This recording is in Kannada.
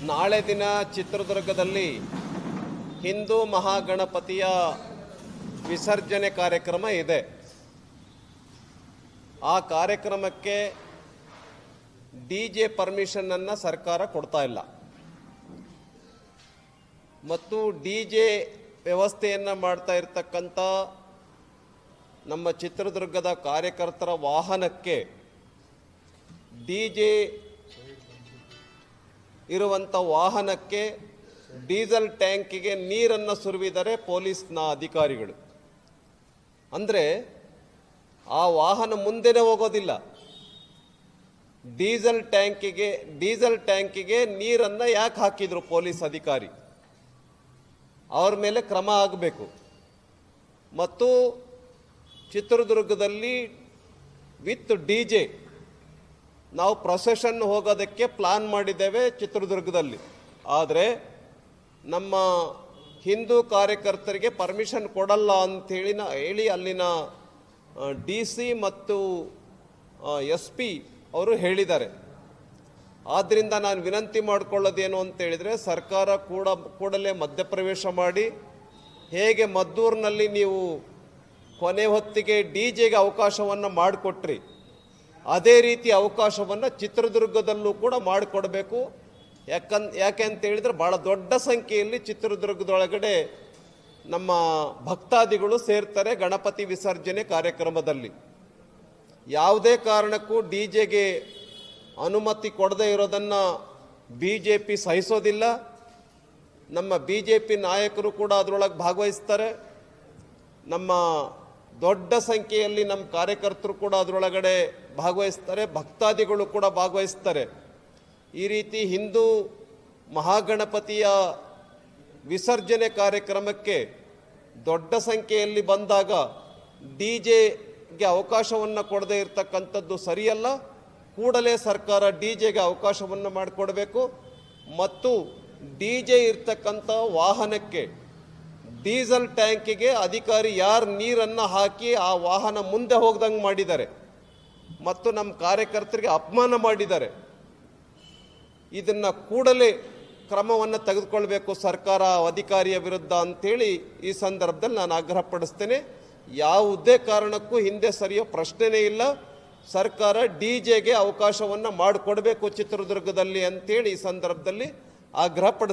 ನಾಳೆ ದಿನ ಚಿತ್ರದುರ್ಗದಲ್ಲಿ ಹಿಂದೂ ಮಹಾಗಣಪತಿಯ ವಿಸರ್ಜನೆ ಕಾರ್ಯಕ್ರಮ ಇದೆ. ಆ ಕಾರ್ಯಕ್ರಮಕ್ಕೆ ಡಿಜೆ ಪರ್ಮಿಷನ್ ಅನ್ನು ಸರ್ಕಾರ ಕೊಡ್ತಾ ಇಲ್ಲ ಮತ್ತು ಡಿಜೆ ವ್ಯವಸ್ಥೆಯನ್ನು ಮಾಡ್ತಾ ಇರತಕ್ಕಂಥ ನಮ್ಮ ಚಿತ್ರದುರ್ಗದ ಕಾರ್ಯಕರ್ತರ ವಾಹನಕ್ಕೆ ಡಿಜೆ ಇರುವಂಥ ವಾಹನಕ್ಕೆ ಡೀಸೆಲ್ ಟ್ಯಾಂಕಿಗೆ ನೀರನ್ನು ಸುರಿವಿದರೆ ಪೊಲೀಸ್ನ ಅಧಿಕಾರಿಗಳು. ಅಂದರೆ ಆ ವಾಹನ ಮುಂದೆನೇ ಹೋಗೋದಿಲ್ಲ. ಡೀಸೆಲ್ ಟ್ಯಾಂಕಿಗೆ ನೀರನ್ನು ಯಾಕೆ ಹಾಕಿದ್ರು ಪೊಲೀಸ್ ಅಧಿಕಾರಿ? ಅವ್ರ ಮೇಲೆ ಕ್ರಮ ಆಗಬೇಕು. ಮತ್ತು ಚಿತ್ರದುರ್ಗದಲ್ಲಿ ವಿತ್ ಡಿಜೆ ನಾವು ಪ್ರೊಸೆಷನ್ ಹೋಗೋದಕ್ಕೆ ಪ್ಲಾನ್ ಮಾಡಿದ್ದೇವೆ ಚಿತ್ರದುರ್ಗದಲ್ಲಿ. ಆದರೆ ನಮ್ಮ ಹಿಂದೂ ಕಾರ್ಯಕರ್ತರಿಗೆ ಪರ್ಮಿಷನ್ ಕೊಡಲ್ಲ ಹೇಳಿ ಅಲ್ಲಿನ DC ಮತ್ತು SP ಅವರು ಹೇಳಿದ್ದಾರೆ. ಆದ್ದರಿಂದ ನಾನು ವಿನಂತಿ ಮಾಡಿಕೊಳ್ಳೋದೇನು ಅಂತೇಳಿದರೆ, ಸರ್ಕಾರ ಕೂಡಲೇ ಮಧ್ಯಪ್ರವೇಶ ಮಾಡಿ, ಹೇಗೆ ಮದ್ದೂರಿನಲ್ಲಿ ನೀವು ಕೊನೆ ಹೊತ್ತಿಗೆ ಡಿಜೆಗೆ ಅವಕಾಶವನ್ನು ಮಾಡಿಕೊಟ್ರಿ, ಅದೇ ರೀತಿ ಅವಕಾಶವನ್ನು ಚಿತ್ರದುರ್ಗದಲ್ಲೂ ಕೂಡ ಮಾಡಿಕೊಡಬೇಕು. ಯಾಕೆ ಅಂತ ಹೇಳಿದರೆ, ಭಾಳ ದೊಡ್ಡ ಸಂಖ್ಯೆಯಲ್ಲಿ ಚಿತ್ರದುರ್ಗದೊಳಗಡೆ ನಮ್ಮ ಭಕ್ತಾದಿಗಳು ಸೇರ್ತಾರೆ ಗಣಪತಿ ವಿಸರ್ಜನೆ ಕಾರ್ಯಕ್ರಮದಲ್ಲಿ. ಯಾವುದೇ ಕಾರಣಕ್ಕೂ ಡಿಜೆಗೆ ಅನುಮತಿ ಕೊಡದೇ ಇರೋದನ್ನು BJP ಸಹಿಸೋದಿಲ್ಲ. ನಮ್ಮ BJP ನಾಯಕರು ಕೂಡ ಅದರೊಳಗೆ ಭಾಗವಹಿಸ್ತಾರೆ. ನಮ್ಮ ದೊಡ್ಡ ಸಂಖ್ಯೆಯಲ್ಲಿ ನಮ್ಮ ಕಾರ್ಯಕರ್ತರು ಕೂಡ ಅದರೊಳಗಡೆ ಭಾಗವಹಿಸ್ತಾರೆ, ಭಕ್ತಾದಿಗಳು ಕೂಡ ಭಾಗವಹಿಸ್ತಾರೆ. ಈ ರೀತಿ ಹಿಂದೂ ಮಹಾಗಣಪತಿಯ ವಿಸರ್ಜನೆ ಕಾರ್ಯಕ್ರಮಕ್ಕೆ ದೊಡ್ಡ ಸಂಖ್ಯೆಯಲ್ಲಿ ಬಂದಾಗ ಡಿಜೆಗೆ ಅವಕಾಶವನ್ನು ಕೊಡದೇ ಇರತಕ್ಕಂಥದ್ದು ಸರಿಯಲ್ಲ. ಕೂಡಲೇ ಸರ್ಕಾರ ಡಿಜೆಗೆ ಅವಕಾಶವನ್ನು ಮಾಡಿಕೊಡಬೇಕು ಮತ್ತು ಡಿಜೆ ಇರ್ತಕ್ಕಂಥ ವಾಹನಕ್ಕೆ ಡೀಸೆಲ್ ಟ್ಯಾಂಕಿಗೆ ಅಧಿಕಾರಿ ಯಾರು ನೀರನ್ನು ಹಾಕಿ ಆ ವಾಹನ ಮುಂದೆ ಹೋಗ್ದಂಗೆ ಮಾಡಿದ್ದಾರೆ ಮತ್ತು ನಮ್ಮ ಕಾರ್ಯಕರ್ತರಿಗೆ ಅಪಮಾನ ಮಾಡಿದ್ದಾರೆ. ಇದನ್ನು ಕೂಡಲೇ ಕ್ರಮವನ್ನು ತೆಗೆದುಕೊಳ್ಬೇಕು ಸರ್ಕಾರ ಅಧಿಕಾರಿಯ ವಿರುದ್ಧ ಅಂಥೇಳಿ ಈ ಸಂದರ್ಭದಲ್ಲಿ ನಾನು ಆಗ್ರಹಪಡಿಸ್ತೇನೆ. ಯಾವುದೇ ಕಾರಣಕ್ಕೂ ಹಿಂದೆ ಸರಿಯೋ ಪ್ರಶ್ನೆನೇ ಇಲ್ಲ. ಸರ್ಕಾರ ಡಿಜೆಗೆ ಅವಕಾಶವನ್ನು ಮಾಡಿಕೊಡಬೇಕು ಚಿತ್ರದುರ್ಗದಲ್ಲಿ ಅಂಥೇಳಿ ಈ ಸಂದರ್ಭದಲ್ಲಿ ಆಗ್ರಹಪಡಿಸ್ತೇನೆ.